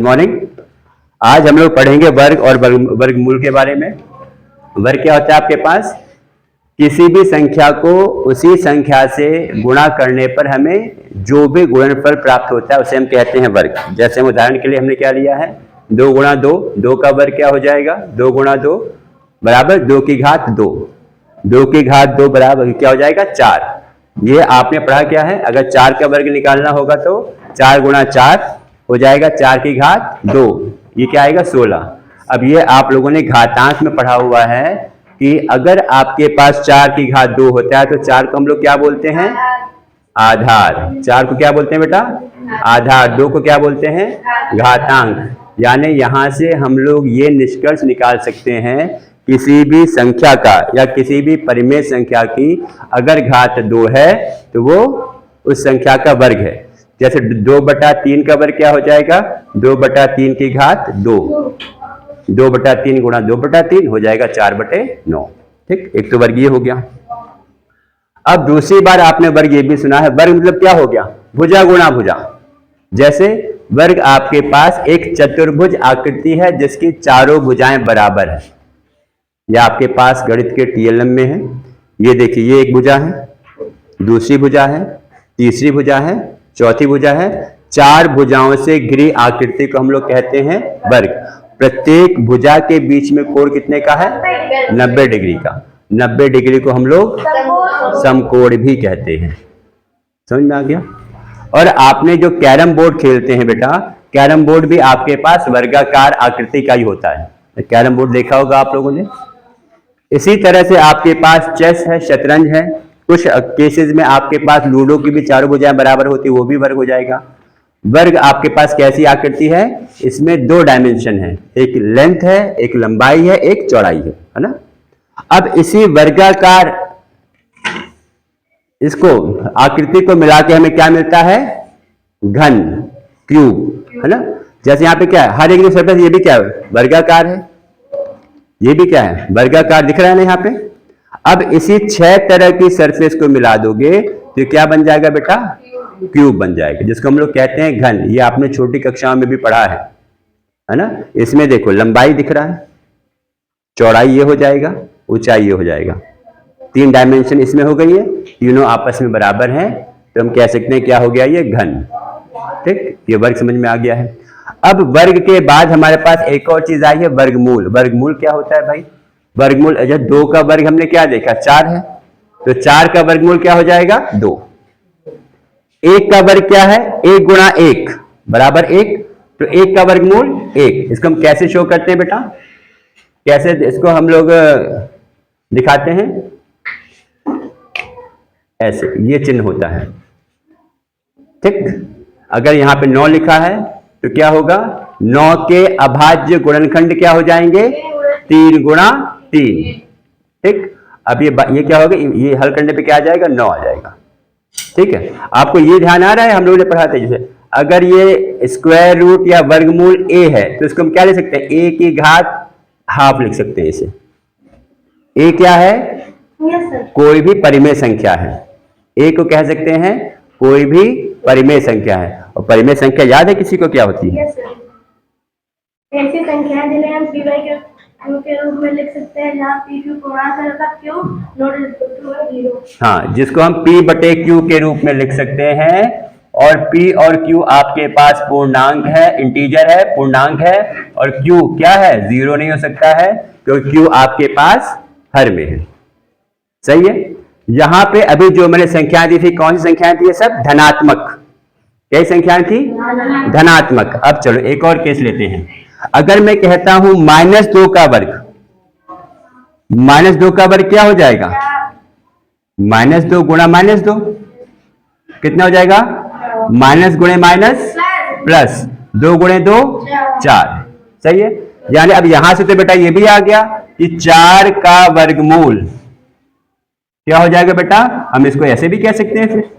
Morning. आज हम लोग पढ़ेंगे वर्ग और वर्गमूल के बारे में। वर्ग क्या होता है आपके पास? किसी भी संख्या को उसी संख्या से गुणा करने पर हमें जो भी गुणनफल प्राप्त होता है उसे हम कहते हैं वर्ग। जैसे हम उदाहरण के लिए हमने क्या लिया है, 2 गुणा 2, 2 का वर्ग क्या हो जाएगा? 2 गुणा 2 बराबर 2 की घात 2, 2 की घात 2 बराबर क्या हो जाएगा? 4। ये आपने पढ़ा क्या है? अगर 4 का वर्ग निकालना होगा तो 4 गुणा 4 हो जाएगा 4 की घात 2, ये क्या आएगा? 16। अब ये आप लोगों ने घातांक में पढ़ा हुआ है कि अगर आपके पास 4 की घात 2 होता है तो 4 को हम लोग क्या बोलते हैं? आधार। 4 को क्या बोलते हैं बेटा? आधार। 2 को क्या बोलते हैं? घातांक। यानी यहां से हम लोग ये निष्कर्ष निकाल सकते हैं किसी भी संख्या का या किसी भी परिमेय संख्या की अगर घात 2 है तो वो उस संख्या का वर्ग है। जैसे 2/3 का वर्ग क्या हो जाएगा? 2/3 की घात 2, 2/3 गुणा 2/3 हो जाएगा 4/9। ठीक, एक तो वर्ग ये हो गया। अब दूसरी बार आपने वर्ग ये भी सुना है, वर्ग मतलब क्या हो गया? भुजा गुणा भुजा। जैसे वर्ग आपके पास एक चतुर्भुज आकृति है जिसकी चारों भुजाएं बराबर है। यह आपके पास गणित के टीएलएम में है। ये देखिए, ये एक भुजा है, दूसरी भुजा है, तीसरी भुजा है, चौथी भुजा है। 4 भुजाओं से घिरी आकृति को हम लोग कहते हैं वर्ग। प्रत्येक भुजा के बीच में कोण कितने का है? 90 डिग्री का। 90 डिग्री को हम लोग समकोण भी कहते हैं। समझ में आ गया? और आपने जो कैरम बोर्ड खेलते हैं बेटा, कैरम बोर्ड भी आपके पास वर्गाकार आकृति का ही होता है। कैरम बोर्ड देखा होगा आप लोगों ने। इसी तरह से आपके पास चेस है, शतरंज है। कुछ केसेस में आपके पास लूडो की भी चारों भुजाएं बराबर होती है, वो भी वर्ग हो जाएगा। वर्ग आपके पास कैसी आकृति है? इसमें 2 डायमेंशन है, एक लेंथ है, एक लंबाई है, एक चौड़ाई है ना। अब इसी वर्गाकार इसको आकृति को मिला के हमें क्या मिलता है? घन, क्यूब, है ना। जैसे यहाँ पे क्या है, हर एक जो सरफेस ये भी क्या है? वर्गाकार है। ये भी क्या है? वर्गाकार दिख रहा है ना यहाँ पे। अब इसी 6 तरह की सरफेस को मिला दोगे तो क्या बन जाएगा बेटा? क्यूब बन जाएगा, जिसको हम लोग कहते हैं घन। ये आपने छोटी कक्षाओं में भी पढ़ा है ना। इसमें देखो लंबाई दिख रहा है, चौड़ाई ये हो जाएगा, ऊंचाई ये हो जाएगा। 3 डायमेंशन इसमें हो गई है, तीनों आपस में बराबर हैं, तो हम कह सकते हैं क्या हो गया? ये घन। ठीक, ये वर्ग समझ में आ गया है। अब वर्ग के बाद हमारे पास एक और चीज आई है, वर्गमूल। वर्गमूल क्या होता है भाई? वर्गमूल 2 का वर्ग हमने क्या देखा? 4 है, तो 4 का वर्गमूल क्या हो जाएगा? 2। 1 का वर्ग क्या है? 1 गुणा 1 बराबर 1, तो 1 का वर्गमूल 1। इसको हम कैसे शो करते हैं बेटा? कैसे इसको हम लोग दिखाते हैं? ऐसे, ये चिन्ह होता है। ठीक, अगर यहां पे 9 लिखा है तो क्या होगा? 9 के अभाज्य गुणनखंड क्या हो जाएंगे? 3 गुणा 3। ठीक, अब ये क्या होगा? ये हल करने पे क्या आ जाएगा? 9 आ जाएगा। ठीक है, आपको ये ध्यान आ रहा है? हम लोगों ने पढ़ा था जैसे अगर ये स्क्वायर रूट या वर्गमूल a है तो इसको हम क्या लिख सकते हैं? a की घात हाफ लिख सकते हैं इसे। a क्या है? कोई भी परिमेय संख्या है। a को कह सकते हैं कोई भी परिमेय संख्या है। और परिमेय संख्या याद है किसी को क्या होती है? ऐसी संख्या जिन्हें हम p by q के रूप में लिख सकते हैं, जहाँ p q पूर्णांक का q नॉट इक्वल टू 0। हाँ, जिसको हम p/q के रूप में लिख सकते हैं। और p और q आपके पास पूर्णांक है, इंटीजर है, पूर्णांक है। और q क्या है? 0 नहीं हो सकता है, क्योंकि q आपके पास हर में है। सही है। यहां पे अभी जो मैंने संख्याएं दी थी, कौन सी संख्याएं थी? ये सब धनात्मक। कई संख्याएं थी? धनात्मक। अब चलो एक और केस लेते हैं। अगर मैं कहता हूं -2 का वर्ग, -2 का वर्ग क्या हो जाएगा? -2 गुणा -2 कितना हो जाएगा? माइनस गुणे माइनस प्लस, 2 गुणे 2 4। सही है। यानी अब यहां से तो बेटा ये भी आ गया कि 4 का वर्गमूल क्या हो जाएगा बेटा? हम इसको ऐसे भी कह सकते हैं, फिर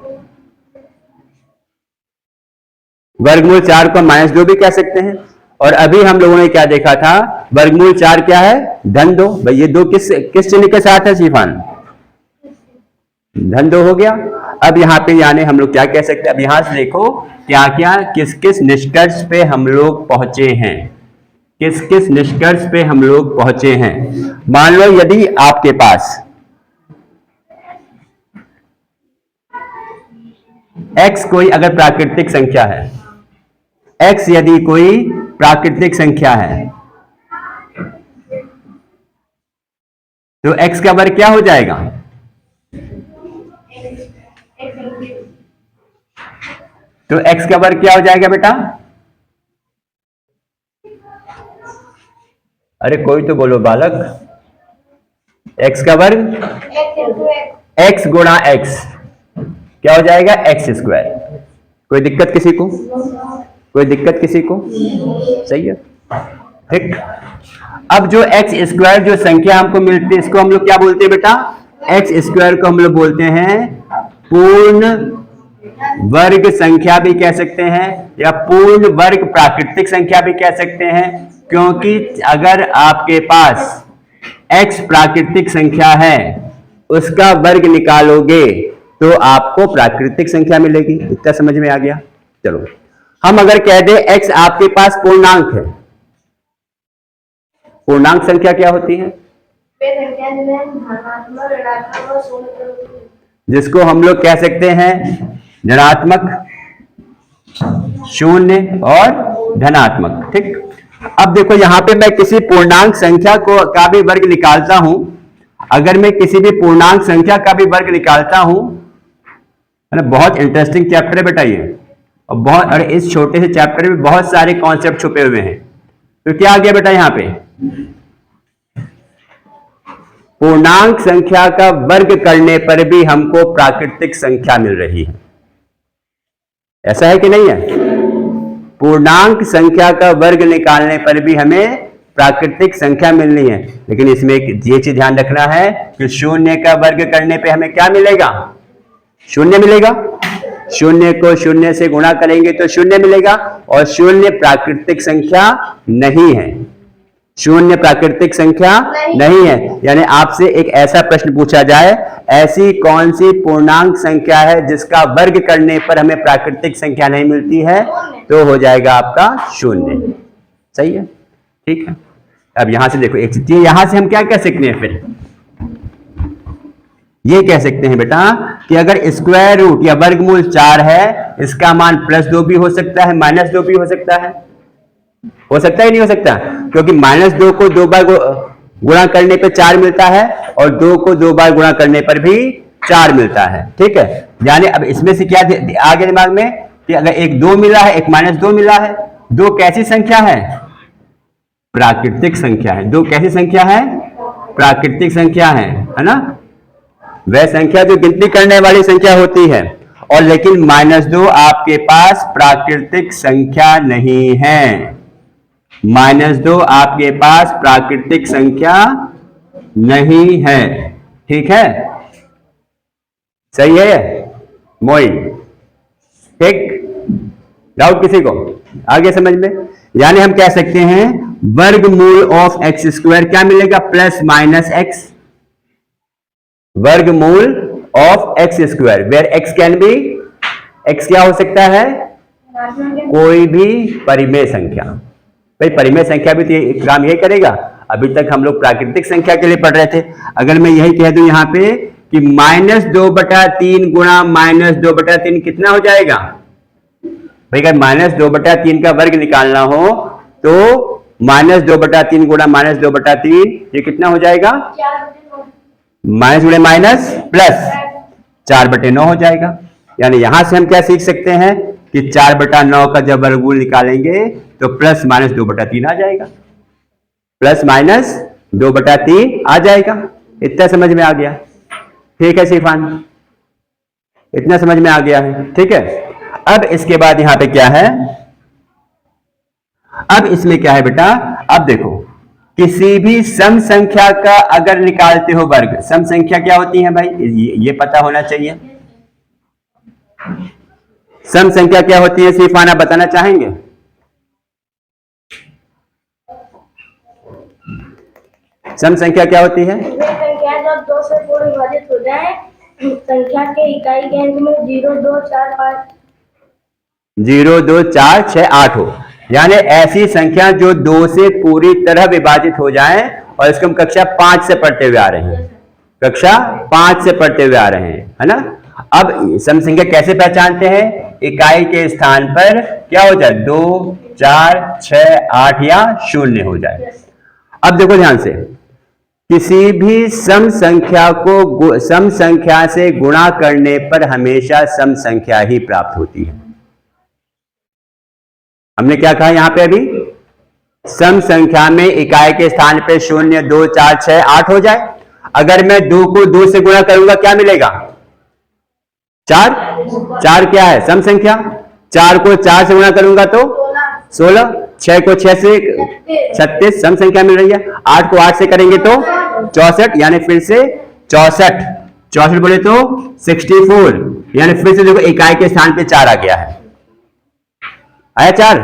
वर्गमूल 4 को -2 भी कह सकते हैं। और अभी हम लोगों ने क्या देखा था? वर्गमूल 4 क्या है? धन 2। भाई ये 2 किस चिन्ह के साथ है शिफान? धन 2 हो गया। अब यहां पे यानी हम लोग क्या कह सकते हैं? अब यहां से देखो क्या क्या किस किस निष्कर्ष पे हम लोग पहुंचे हैं, किस किस निष्कर्ष पे हम लोग पहुंचे हैं। मान लो यदि आपके पास x कोई अगर प्राकृतिक संख्या है, x यदि कोई प्राकृतिक संख्या है तो x का वर्ग क्या हो जाएगा? तो x का वर्ग क्या हो जाएगा बेटा? अरे कोई तो बोलो बालक। x का वर्ग x गुणा x क्या हो जाएगा? X square. कोई दिक्कत किसी को? कोई दिक्कत किसी को? सही है, ठीक। अब जो एक्स स्क्वायर जो संख्या हमको मिलती है इसको हम लोग क्या बोलते हैं बेटा? एक्स स्क्वायर को हम लोग बोलते हैं पूर्ण वर्ग संख्या भी कह सकते हैं या पूर्ण वर्ग प्राकृतिक संख्या भी कह सकते हैं, क्योंकि अगर आपके पास x प्राकृतिक संख्या है उसका वर्ग निकालोगे तो आपको प्राकृतिक संख्या मिलेगी। इतना समझ में आ गया? चलो हम अगर कह दें x आपके पास पूर्णांक है, पूर्णांक संख्या क्या होती है? जिसको हम लोग कह सकते हैं ऋणात्मक, शून्य और धनात्मक, ठीक। अब देखो यहां पे मैं किसी पूर्णांक संख्या को का भी वर्ग निकालता हूं, अगर मैं किसी भी पूर्णांक संख्या का भी वर्ग निकालता हूं, है ना, बहुत इंटरेस्टिंग चैप्टर है बेटा ये, और बहुत, और इस छोटे से चैप्टर में बहुत सारे कॉन्सेप्ट छुपे हुए हैं। तो क्या आ गया बेटा यहां पे? पूर्णांक संख्या का वर्ग करने पर भी हमको प्राकृतिक संख्या मिल रही है, ऐसा है कि नहीं है? पूर्णांक संख्या का वर्ग निकालने पर भी हमें प्राकृतिक संख्या मिलनी है, लेकिन इसमें ये चीज ध्यान रखना है कि शून्य का वर्ग करने पे हमें क्या मिलेगा? शून्य मिलेगा। शून्य को शून्य से गुणा करेंगे तो शून्य मिलेगा, और शून्य प्राकृतिक संख्या नहीं है। शून्य प्राकृतिक संख्या नहीं है। यानी आपसे एक ऐसा प्रश्न पूछा जाए, ऐसी कौन सी पूर्णांक संख्या है जिसका वर्ग करने पर हमें प्राकृतिक संख्या नहीं मिलती है, तो हो जाएगा आपका शून्य। सही है, ठीक है। अब यहां से देखो एक चीज, यहां से हम क्या कह सकते हैं? फिर ये कह सकते हैं बेटा कि अगर स्क्वायर रूट या वर्गमूल 4 है, इसका मान +2 भी हो सकता है, -2 भी हो सकता है। हो सकता है नहीं हो सकता? क्योंकि -2 को 2 बार गुणा करने पर 4 मिलता है, और 2 को 2 बार गुणा करने पर भी 4 मिलता है, ठीक है। यानी अब इसमें से क्या आ गया दिमाग में कि अगर एक 2 मिला है, एक -2 मिला है, 2 कैसी संख्या है? प्राकृतिक संख्या है। 2 कैसी संख्या है? प्राकृतिक संख्या है ना। वह संख्या जो गिनती करने वाली संख्या होती है, और लेकिन -2 आपके पास प्राकृतिक संख्या नहीं है। -2 आपके पास प्राकृतिक संख्या नहीं है, ठीक है। सही है मोइन? ठीक, डाउट किसी को? आगे समझ में? यानी हम कह सकते हैं वर्गमूल ऑफ एक्स स्क्वायर क्या मिलेगा? +-x वर्गमूल of X square, where X can be, X क्या हो सकता है? कोई भी परिमेय संख्या। भाई परिमेय संख्या भी तो काम यही करेगा। अभी तक हम लोग प्राकृतिक संख्या के लिए पढ़ रहे थे। अगर मैं यही कह दूं यहाँ पे कि -2/3 गुणा -2/3 कितना हो जाएगा? भाई अगर -2/3 का वर्ग निकालना हो तो -2/3 गुणा -2/3 ये कितना हो जाएगा? माइनस गुणे माइनस प्लस 4/9 हो जाएगा। यानी यहां से हम क्या सीख सकते हैं कि 4/9 का जब वर्गमूल निकालेंगे तो +-2/3 आ जाएगा, +-2/3 आ जाएगा। इतना समझ में आ गया? ठीक है शिफान, इतना समझ में आ गया है, ठीक है। अब इसके बाद यहां पे क्या है? अब इसमें क्या है बेटा? अब देखो किसी भी सम संख्या का अगर निकालते हो वर्ग, सम संख्या क्या होती है भाई? ये पता होना चाहिए। सम संख्या क्या होती है सिफाना बताना चाहेंगे? सम संख्या क्या होती है? संख्या जब 2 से पूर्ण विभाजित हो जाए, संख्या के इकाई के अंक में 0, 2, 4, 5 0 2 4 6 8 हो, यानी ऐसी संख्या जो 2 से पूरी तरह विभाजित हो जाए, और इसको हम कक्षा 5 से पढ़ते हुए आ रहे हैं, कक्षा 5 से पढ़ते हुए आ रहे हैं, है ना। अब सम संख्या कैसे पहचानते हैं? इकाई के स्थान पर क्या हो जाए, 2 4 6 8 या 0 हो जाए। अब देखो ध्यान से, किसी भी सम संख्या को सम संख्या से गुणा करने पर हमेशा सम संख्या ही प्राप्त होती है। हमने क्या कहा यहां पे? अभी सम संख्या में इकाई के स्थान पे 0 2 4 6 8 हो जाए, अगर मैं 2 को 2 से गुणा करूंगा क्या मिलेगा? 4। 4 क्या है? सम संख्या। 4 को 4 से गुणा करूंगा तो 16, 6 को 6 से 36 सम संख्या मिल रही है, 8 को 8 से करेंगे तो 64, यानी फिर से 64 बोले तो 64, यानी फिर से देखो इकाई के स्थान पे 4 आ गया है, आया 4।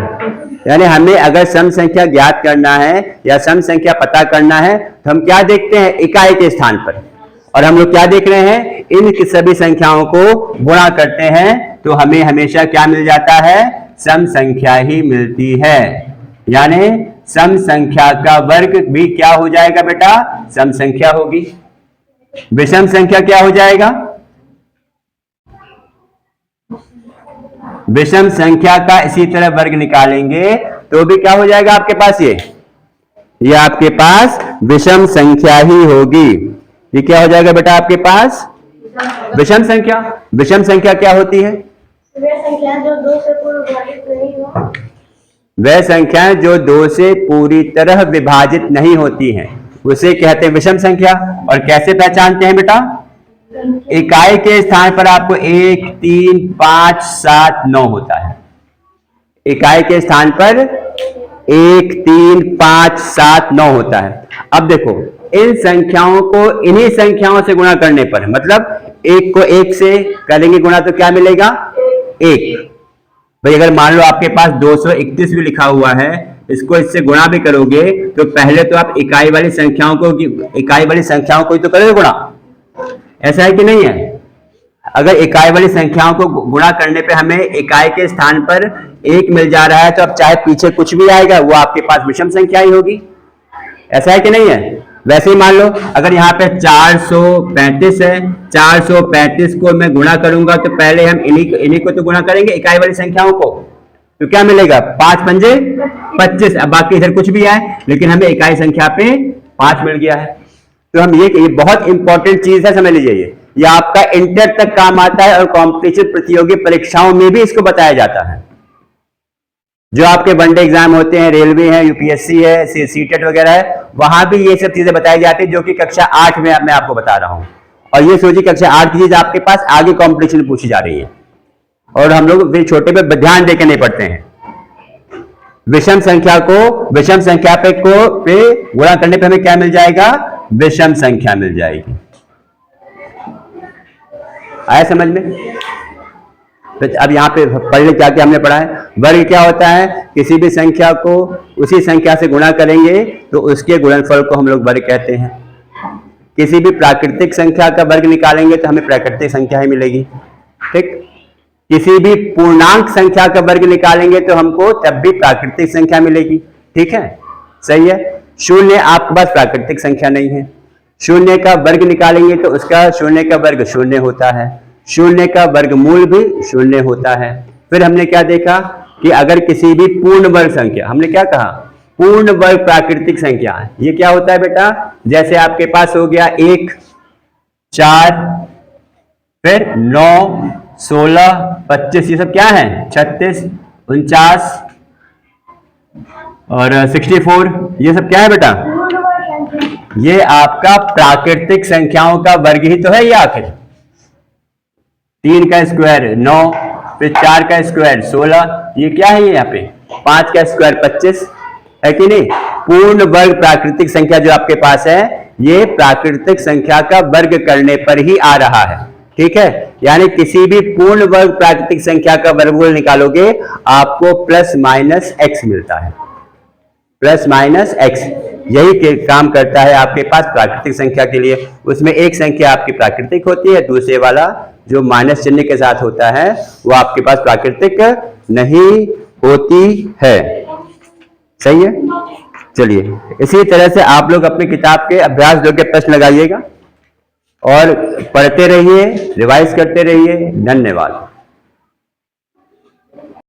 यानी हमें अगर सम संख्या ज्ञात करना है या सम संख्या पता करना है तो हम क्या देखते हैं? इकाई के स्थान पर, और हम लोग क्या देख रहे हैं? इन सभी संख्याओं को गुणा करते हैं तो हमें हमेशा क्या मिल जाता है? सम संख्या ही मिलती है, यानी सम संख्या का वर्ग भी क्या हो जाएगा बेटा? सम संख्या होगी। विषम संख्या क्या हो जाएगा? विषम संख्या का इसी तरह वर्ग निकालेंगे तो भी क्या हो जाएगा आपके पास? ये आपके पास विषम संख्या ही होगी। ये क्या हो जाएगा बेटा आपके पास? विषम संख्या। विषम संख्या क्या होती है? वह संख्या जो 2 से पूर्ण विभाजित नहीं हो। वह संख्या जो 2 से पूरी तरह विभाजित नहीं होती हैं, उसे कहते हैं विषम संख्या। और कैसे पहचानते हैं बेटा? इकाई के स्थान पर आपको 1 3 5 7 9 होता है। इकाई के स्थान पर 1 3 5 7 9 होता है। अब देखो इन संख्याओं को इन्हीं संख्याओं से गुणा करने पर, मतलब 1 को 1 से करेंगे गुणा तो क्या मिलेगा? 1। भाई अगर मान लो आपके पास 231 भी लिखा हुआ है, इसको इससे गुणा भी करोगे तो पहले तो आप इकाई वाली संख्याओं को ही तो करोगे गुणा, ऐसा है कि नहीं है? अगर इकाई वाली संख्याओं को गुणा करने पे हमें इकाई के स्थान पर 1 मिल जा रहा है तो अब चाहे पीछे कुछ भी आएगा वो आपके पास विषम संख्या ही होगी, ऐसा है कि नहीं है? वैसे ही मान लो अगर यहाँ पे 435 है, 435 को मैं गुणा करूंगा तो पहले हम इन्हीं को तो गुणा करेंगे इकाई वाली संख्याओं को, तो क्या मिलेगा? 5 पंजे 25। अब बाकी इधर कुछ भी आए लेकिन हमें इकाई संख्या पे 5 मिल गया है। तो हम ये बहुत इंपॉर्टेंट चीज है, समझ लीजिए। ये आपका इंटर तक काम आता है और कॉम्पिटिशन प्रतियोगी परीक्षाओं में भी इसको बताया जाता है। जो आपके वनडे एग्जाम होते हैं, रेलवे है, यूपीएससी है, सीटेट वगैरह है, वहां भी ये सब चीजें बताई जाती है जो कि कक्षा 8 में मैं आपको बता रहा हूं। और ये सोचिए कक्षा 8 की चीज आपके पास आगे कॉम्पिटिशन पूछी जा रही है और हम लोग फिर छोटे पे ध्यान देकर नहीं पढ़ते हैं। विषम संख्या को विषम संख्या पे गुणा करने पे हमें क्या मिल जाएगा? विषम संख्या मिल जाएगी। आया समझ में? तो अब यहाँ पे पहले क्या क्या हमने पढ़ा है? वर्ग क्या होता है? किसी भी संख्या को उसी संख्या से गुणा करेंगे तो उसके गुणनफल को हम लोग वर्ग कहते हैं। किसी भी प्राकृतिक संख्या का वर्ग निकालेंगे तो हमें प्राकृतिक संख्या ही मिलेगी, ठीक। किसी भी पूर्णांक संख्या का वर्ग निकालेंगे तो हमको तब भी प्राकृतिक संख्या मिलेगी, ठीक है, सही है। शून्य आपके पास प्राकृतिक संख्या नहीं है, शून्य का वर्ग निकालेंगे तो उसका शून्य का वर्ग शून्य होता है, शून्य का वर्गमूल भी शून्य होता है। फिर हमने क्या देखा कि अगर किसी भी पूर्ण वर्ग संख्या, हमने क्या कहा? पूर्ण वर्ग प्राकृतिक संख्या है। ये क्या होता है बेटा? जैसे आपके पास हो गया 1 4 फिर 9 16 25, ये सब क्या है? 36 49 और 64, ये सब क्या है बेटा? ये आपका प्राकृतिक संख्याओं का वर्ग ही तो है। ये आखिर 3 का स्क्वायर 9, फिर 4 का स्क्वायर 16, ये क्या है? ये यहाँ पे 5 का स्क्वायर 25 है कि नहीं? पूर्ण वर्ग प्राकृतिक संख्या जो आपके पास है ये प्राकृतिक संख्या का वर्ग करने पर ही आ रहा है, ठीक है। यानी किसी भी पूर्ण वर्ग प्राकृतिक संख्या का वर्गमूल निकालोगे आपको प्लस माइनस एक्स मिलता है, प्लस माइनस एक्स। यही काम करता है आपके पास प्राकृतिक संख्या के लिए। उसमें एक संख्या आपकी प्राकृतिक होती है, दूसरे वाला जो माइनस चिन्ह के साथ होता है वो आपके पास प्राकृतिक नहीं होती है। सही है। चलिए, इसी तरह से आप लोग अपनी किताब के अभ्यास योग्य प्रश्न लगाइएगा और पढ़ते रहिए, रिवाइज करते रहिए। धन्यवाद।